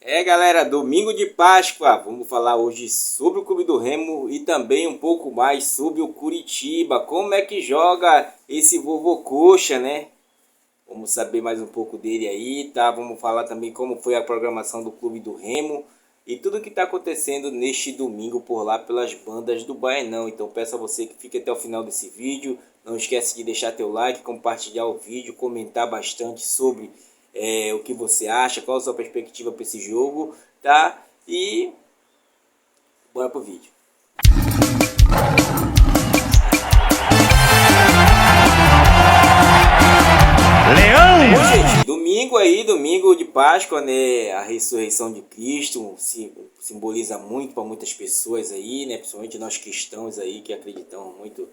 Galera, domingo de Páscoa, vamos falar hoje sobre o Clube do Remo e também um pouco mais sobre o Curitiba. Como é que joga esse vovô Coxa, né? Vamos saber mais um pouco dele aí, tá? Vamos falar também como foi a programação do Clube do Remo e tudo que está acontecendo neste domingo por lá pelas bandas do Baianão. Então peço a você que fique até o final desse vídeo. Não esquece de deixar teu like, compartilhar o vídeo, comentar bastante sobre o que você acha, qual a sua perspectiva para esse jogo, tá? E bora pro vídeo. Bom, gente, domingo de Páscoa, né? A ressurreição de Cristo simboliza muito para muitas pessoas aí, né? Principalmente nós cristãos aí que acreditamos muito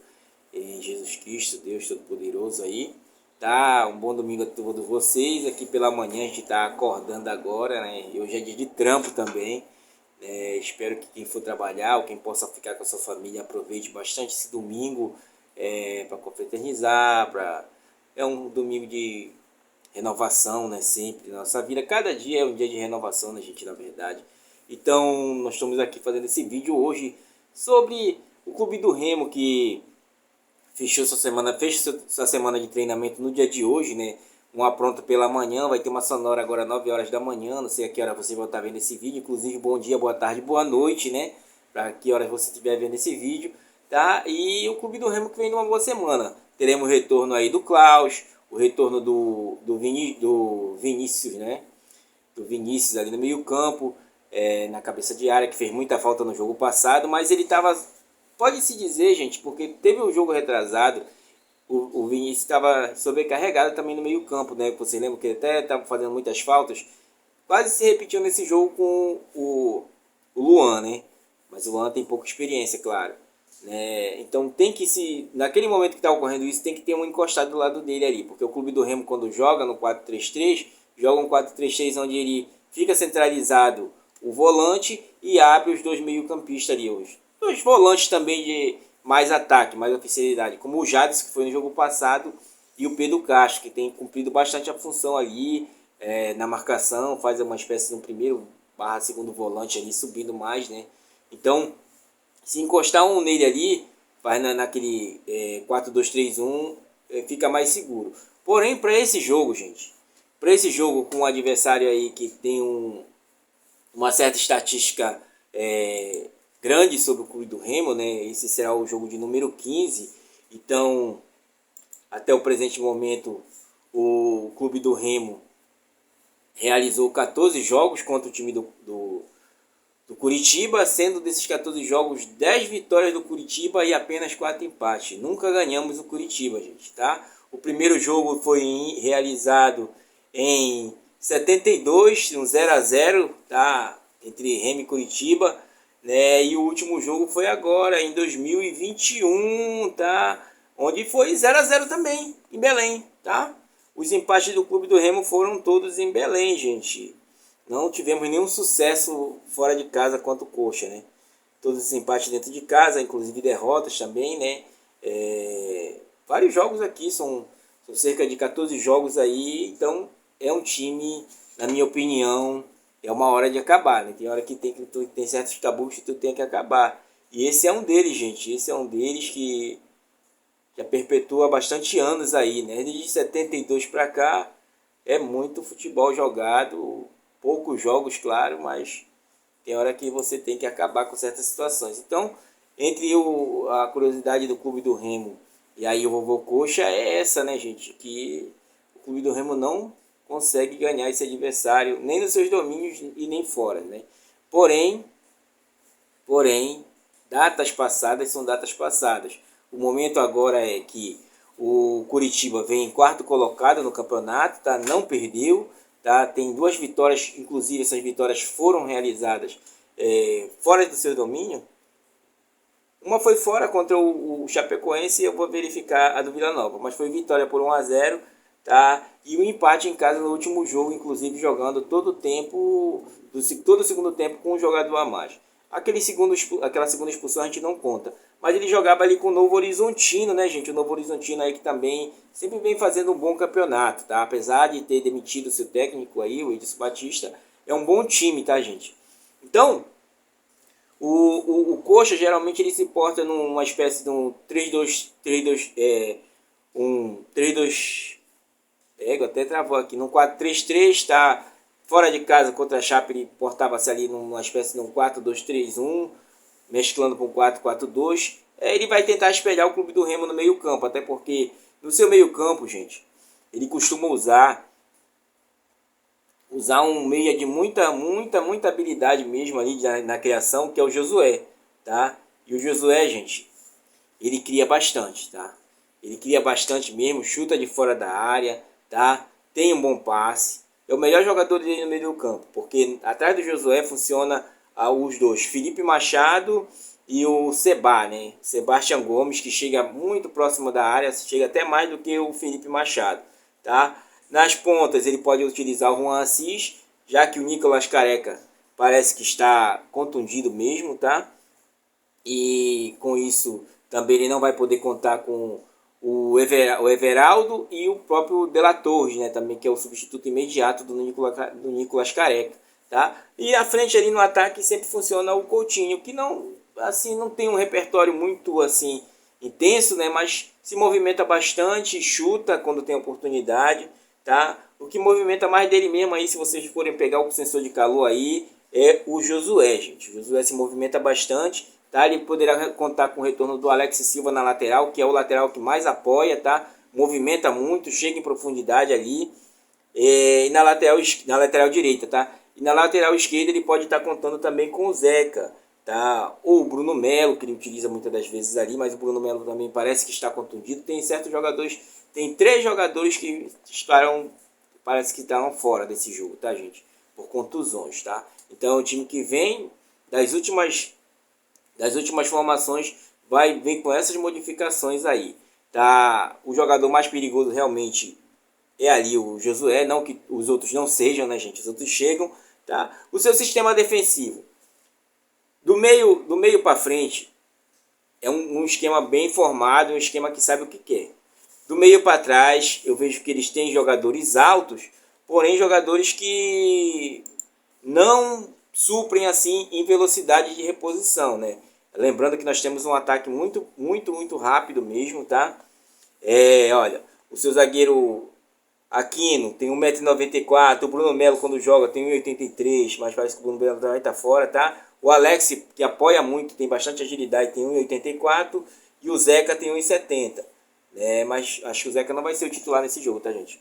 em Jesus Cristo, Deus Todo-Poderoso aí. Tá, um bom domingo a todos vocês. Aqui pela manhã a gente tá acordando agora, né? E hoje é dia de trampo também. Espero que quem for trabalhar ou quem possa ficar com a sua família aproveite bastante esse domingo para confraternizar, é um domingo de renovação, né? Sempre na nossa vida. Cada dia é um dia de renovação, né, gente, na verdade. Então, nós estamos aqui fazendo esse vídeo hoje sobre o Clube do Remo que fechou sua semana de treinamento no dia de hoje, né? Uma pronta pela manhã, vai ter uma sonora agora 9 horas da manhã, não sei a que hora você vai estar vendo esse vídeo, inclusive bom dia, boa tarde, boa noite, né? Para que horas você estiver vendo esse vídeo, tá? E o Clube do Remo que vem numa boa semana. Teremos o retorno aí do Klaus, o retorno do Vinícius, né? Do Vinícius ali no meio campo, na cabeça de área, que fez muita falta no jogo passado, mas ele estava, pode-se dizer, gente, porque teve um jogo retrasado, o Vinícius estava sobrecarregado também no meio campo, né? Você lembra que ele até estava fazendo muitas faltas, quase se repetiu nesse jogo com o Luan, né? Mas o Luan tem pouca experiência, claro. Né? Então tem que naquele momento que está ocorrendo isso, tem que ter um encostado do lado dele ali, porque o Clube do Remo quando joga no 4-3-3, joga um 4-3-3 onde ele fica centralizado o volante e abre os dois meio-campistas ali, os dois volantes também de mais ataque, mais oficialidade, como o Jadson, que foi no jogo passado, e o Pedro Castro, que tem cumprido bastante a função ali na marcação, faz uma espécie de um primeiro barra segundo volante ali, subindo mais, né? Então, se encostar um nele ali, faz naquele 4-2-3-1, fica mais seguro. Porém, para esse jogo, gente, para esse jogo com um adversário aí que tem uma certa estatística grande sobre o Clube do Remo, né? Esse será o jogo de número 15. Então, até o presente momento, o Clube do Remo realizou 14 jogos contra o time do Curitiba, sendo desses 14 jogos 10 vitórias do Curitiba e apenas 4 empates. Nunca ganhamos o Curitiba, gente, tá? O primeiro jogo foi realizado em 72, um 0-0, tá? Entre Remo e Curitiba, né? E o último jogo foi agora, em 2021, tá? Onde foi 0-0 também, em Belém, tá? Os empates do Clube do Remo foram todos em Belém, gente. Não tivemos nenhum sucesso fora de casa quanto o Coxa, né? Todos os empates dentro de casa, inclusive derrotas também, né? Vários jogos aqui, são cerca de 14 jogos aí, então é um time, na minha opinião, é uma hora de acabar, né? Tem hora que tem certos tabus que tu tem que acabar. E esse é um deles, gente. Esse é um deles que já perpetua bastante anos aí, né? Desde 72 para cá é muito futebol jogado, poucos jogos, claro, mas tem hora que você tem que acabar com certas situações. Então, entre a curiosidade do Clube do Remo e aí o vovô Coxa é essa, né, gente? Que o Clube do Remo não consegue ganhar esse adversário, nem nos seus domínios e nem fora, né? Porém, datas passadas são datas passadas. O momento agora é que o Curitiba vem em quarto colocado no campeonato, tá? Não perdeu, tá? Tem 2 vitórias, inclusive essas vitórias foram realizadas fora do seu domínio. Uma foi fora contra o Chapecoense, eu vou verificar a do Vila Nova, mas foi vitória por 1-0, tá? E o empate em casa no último jogo, inclusive jogando todo o tempo, todo o segundo tempo com um jogador a mais. Aquela segunda expulsão a gente não conta. Mas ele jogava ali com o Novo Horizontino, né, gente? O Novo Horizontino aí que também sempre vem fazendo um bom campeonato, tá? Apesar de ter demitido seu técnico aí, o Edson Batista, é um bom time, tá, gente? Então, o Coxa geralmente ele se porta numa espécie de um 3-2, um 3-2, até travou aqui, num 4-3-3, tá? Fora de casa contra a Chape ele portava-se ali numa espécie de um 4-2-3-1, mesclando com 4-4-2. Ele vai tentar espelhar o Clube do Remo no meio campo, até porque no seu meio campo, gente, ele costuma usar um meia de muita habilidade mesmo ali na criação, que é o Josué, tá? E o Josué, gente, ele cria bastante, tá? Ele cria bastante mesmo, chuta de fora da área, tá? Tem um bom passe. É o melhor jogador dele no meio do campo, porque atrás do Josué funciona os dois, Felipe Machado e o Seba, né? Sebastião Gomes, que chega muito próximo da área, chega até mais do que o Felipe Machado, tá? Nas pontas ele pode utilizar o Juan Assis, já que o Nicolas Careca parece que está contundido mesmo, tá? E com isso também ele não vai poder contar com o Everaldo e o próprio De La Torre, né? Também, que é o substituto imediato do Nicolas Careca, tá? E à frente ali no ataque sempre funciona o Coutinho, que não tem um repertório muito assim intenso, né? Mas se movimenta bastante, chuta quando tem oportunidade, tá? O que movimenta mais dele mesmo aí, se vocês forem pegar o sensor de calor aí, é o Josué, gente. O Josué se movimenta bastante, tá? Ele poderá contar com o retorno do Alex Silva na lateral, que é o lateral que mais apoia, tá? Movimenta muito, chega em profundidade ali. E na lateral direita, tá? E na lateral esquerda ele pode estar contando também com o Zeca, tá? Ou o Bruno Melo, que ele utiliza muitas das vezes ali, mas o Bruno Melo também parece que está contundido. Tem certos jogadores, tem 3 jogadores que parece que estavam fora desse jogo, tá, gente? Por contusões, tá? Então é um time que vem das últimas formações, vem com essas modificações aí, tá? O jogador mais perigoso realmente é ali o Josué, não que os outros não sejam, né, gente? Os outros chegam, tá? O seu sistema defensivo, do meio para frente, é um esquema bem formado, um esquema que sabe o que quer. Do meio para trás, eu vejo que eles têm jogadores altos, porém jogadores que não suprem assim em velocidade de reposição, né? Lembrando que nós temos um ataque muito rápido mesmo, tá? Olha, o seu zagueiro Aquino tem 1,94 m, o Bruno Melo quando joga tem 1,83 m, mas parece que o Bruno Melo também tá fora, tá? O Alex, que apoia muito, tem bastante agilidade, tem 1,84 m, e o Zeca tem 1,70 m, mas acho que o Zeca não vai ser o titular nesse jogo, tá, gente?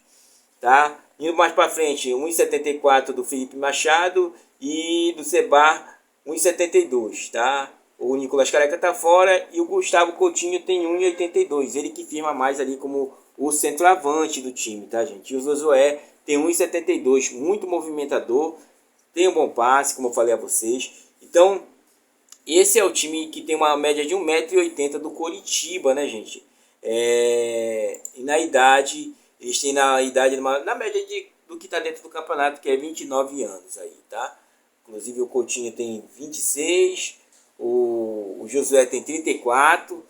Tá? Indo mais para frente, 1,74 do Felipe Machado e do Seba 1,72, tá? O Nicolas Careca tá fora e o Gustavo Coutinho tem 1,82. Ele que firma mais ali como o centroavante do time, tá, gente? E o Josué tem 1,72, muito movimentador, tem um bom passe, como eu falei a vocês. Então, esse é o time que tem uma média de 1,80 m do Coritiba, né, gente? E na idade, eles têm na média do que está dentro do campeonato, que é 29 anos aí, tá? Inclusive o Coutinho tem 26, o Josué tem 34.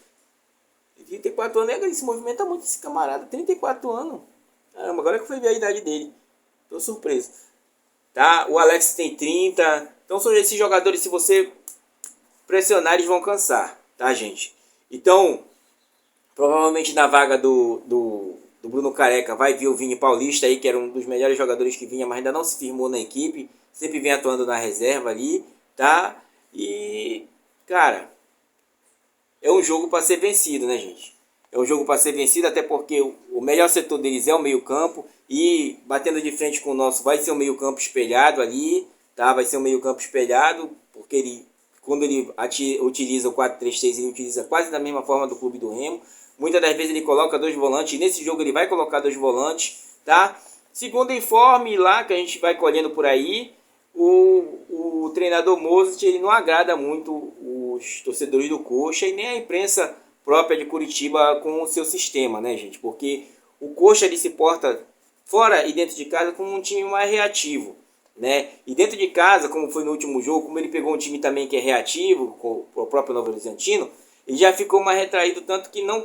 34 anos, ele se movimenta muito esse camarada, 34 anos. Caramba, agora que foi ver a idade dele. Tô surpreso. Tá? O Alex tem 30. Então são esses jogadores, se você pressionar, eles vão cansar, tá, gente? Então, provavelmente na vaga do Bruno Careca vai vir o Vini Paulista aí, que era um dos melhores jogadores que vinha, mas ainda não se firmou na equipe. Sempre vem atuando na reserva ali, tá? E, cara, é um jogo para ser vencido, né, gente? É um jogo para ser vencido, até porque o melhor setor deles é o meio-campo. E batendo de frente com o nosso, vai ser um meio-campo espelhado ali, tá? Vai ser um meio-campo espelhado, porque quando ele utiliza o 4-3-3, ele utiliza quase da mesma forma do Clube do Remo. Muitas das vezes ele coloca 2 volantes, e nesse jogo ele vai colocar 2 volantes, tá? Segundo informe lá que a gente vai colhendo por aí, o treinador Mozart, ele não agrada muito os torcedores do Coxa e nem a imprensa própria de Curitiba com o seu sistema, né, gente? Porque o Coxa ele se porta fora e dentro de casa como um time mais reativo, né? E dentro de casa, como foi no último jogo, como ele pegou um time também que é reativo, com o próprio Novo Horizontino, ele já ficou mais retraído, tanto que não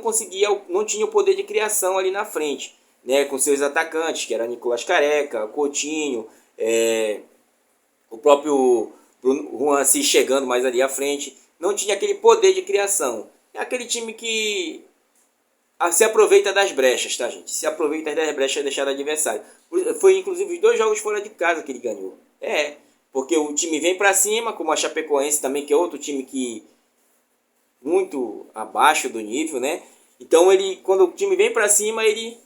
tinha o poder de criação ali na frente, né? Com seus atacantes, que era Nicolas Careca, Coutinho, próprio Juan se chegando mais ali à frente, não tinha aquele poder de criação. É aquele time que se aproveita das brechas, tá, gente? Se aproveita das brechas deixadas do adversário. Foi inclusive os 2 jogos fora de casa que ele ganhou. Porque o time vem para cima, como a Chapecoense também, que é outro time que muito abaixo do nível, né? Então ele, quando o time vem para cima, ele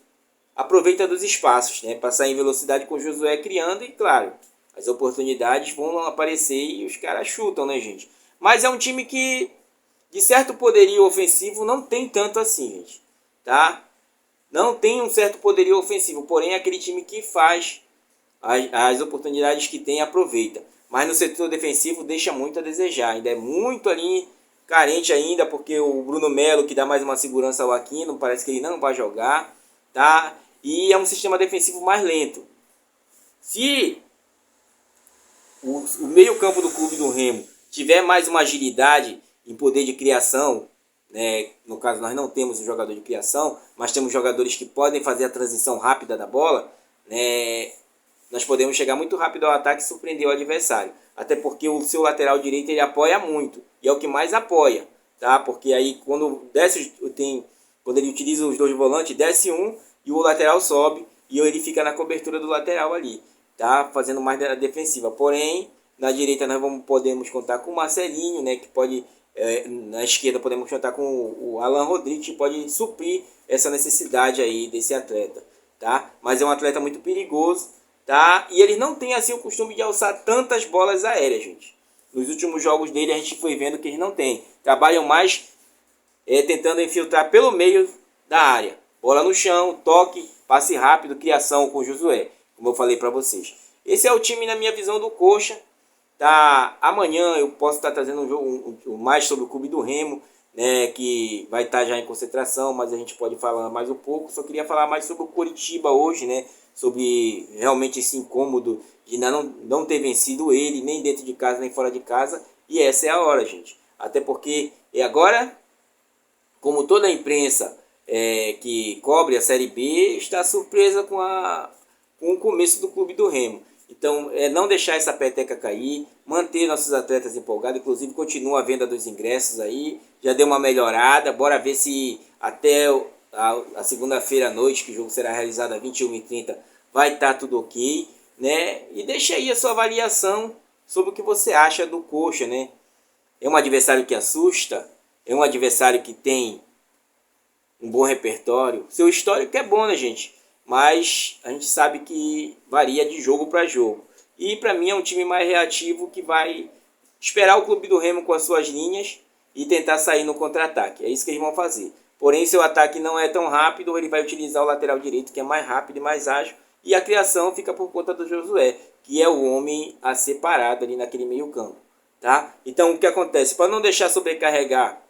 aproveita dos espaços, né? Passar em velocidade com o Josué criando e, claro, as oportunidades vão aparecer e os caras chutam, né, gente? Mas é um time que, de certo poderio ofensivo, não tem tanto assim, gente. Tá? Não tem um certo poderio ofensivo, porém é aquele time que faz as oportunidades que tem, aproveita. Mas no setor defensivo deixa muito a desejar, ainda é muito ali carente ainda, porque o Bruno Melo, que dá mais uma segurança ao Aquino, parece que ele não vai jogar, tá? E é um sistema defensivo mais lento. Se o meio campo do clube do Remo tiver mais uma agilidade em poder de criação, né? No caso nós não temos um jogador de criação, mas temos jogadores que podem fazer a transição rápida da bola, né? Nós podemos chegar muito rápido ao ataque e surpreender o adversário. Até porque o seu lateral direito ele apoia muito, e é o que mais apoia, tá? Porque aí quando quando ele utiliza os 2 volantes, desce um e o lateral sobe e ele fica na cobertura do lateral ali, tá? Fazendo mais da defensiva. Porém, na direita nós podemos contar com o Marcelinho, né? Que pode, na esquerda podemos contar com o Alan Rodrigues, que pode suprir essa necessidade aí desse atleta, tá? Mas é um atleta muito perigoso, tá? E ele não tem assim o costume de alçar tantas bolas aéreas, gente. Nos últimos jogos dele a gente foi vendo que eles não têm. Trabalham mais tentando infiltrar pelo meio da área. Bola no chão, toque, passe rápido, criação com o Josué, como eu falei para vocês. Esse é o time na minha visão do Coxa. Tá? Amanhã eu posso estar trazendo um jogo mais sobre o clube do Remo, né, que vai estar já em concentração, mas a gente pode falar mais um pouco. Só queria falar mais sobre o Coritiba hoje, né, sobre realmente esse incômodo de não ter vencido ele, nem dentro de casa, nem fora de casa. E essa é a hora, gente. Até porque agora, como toda a imprensa que cobre a Série B, está surpresa com o começo do clube do Remo. Então, não deixar essa peteca cair, manter nossos atletas empolgados, inclusive continua a venda dos ingressos aí, já deu uma melhorada, bora ver se até a segunda-feira à noite, que o jogo será realizado às 21h30, vai estar tudo ok, né? E deixa aí a sua avaliação sobre o que você acha do Coxa, né? É um adversário que assusta, é um adversário que tem um bom repertório, seu histórico é bom, né, gente? Mas a gente sabe que varia de jogo para jogo. E para mim é um time mais reativo que vai esperar o clube do Remo com as suas linhas e tentar sair no contra-ataque. É isso que eles vão fazer. Porém, seu ataque não é tão rápido, ele vai utilizar o lateral direito, que é mais rápido e mais ágil. E a criação fica por conta do Josué, que é o homem a ser parado ali naquele meio campo. Tá? Então, o que acontece? Para não deixar sobrecarregar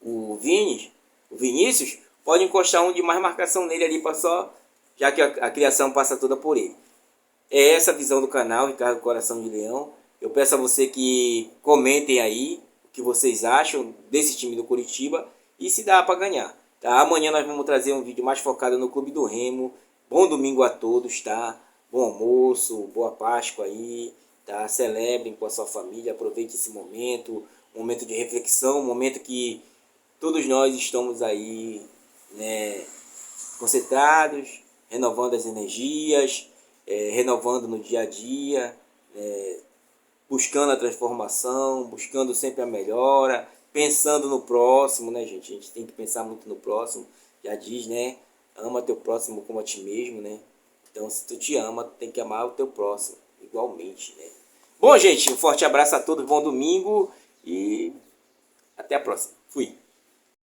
o Vinícius, pode encostar um de mais marcação nele ali, já que a criação passa toda por ele. É essa a visão do canal, Ricardo Coração de Leão. Eu peço a você que comentem aí o que vocês acham desse time do Coritiba e se dá para ganhar. Tá? Amanhã nós vamos trazer um vídeo mais focado no Clube do Remo. Bom domingo a todos, tá? Bom almoço, boa Páscoa aí, tá? Celebrem com a sua família, aproveite esse momento, um momento de reflexão, um momento que todos nós estamos aí, né, concentrados, renovando as energias, renovando no dia a dia, buscando a transformação, buscando sempre a melhora, pensando no próximo, né, gente? A gente tem que pensar muito no próximo. Já diz, né? Ama teu próximo como a ti mesmo, né? Então, se tu te ama, tu tem que amar o teu próximo igualmente, né? Bom, gente, um forte abraço a todos, bom domingo e até a próxima. Fui!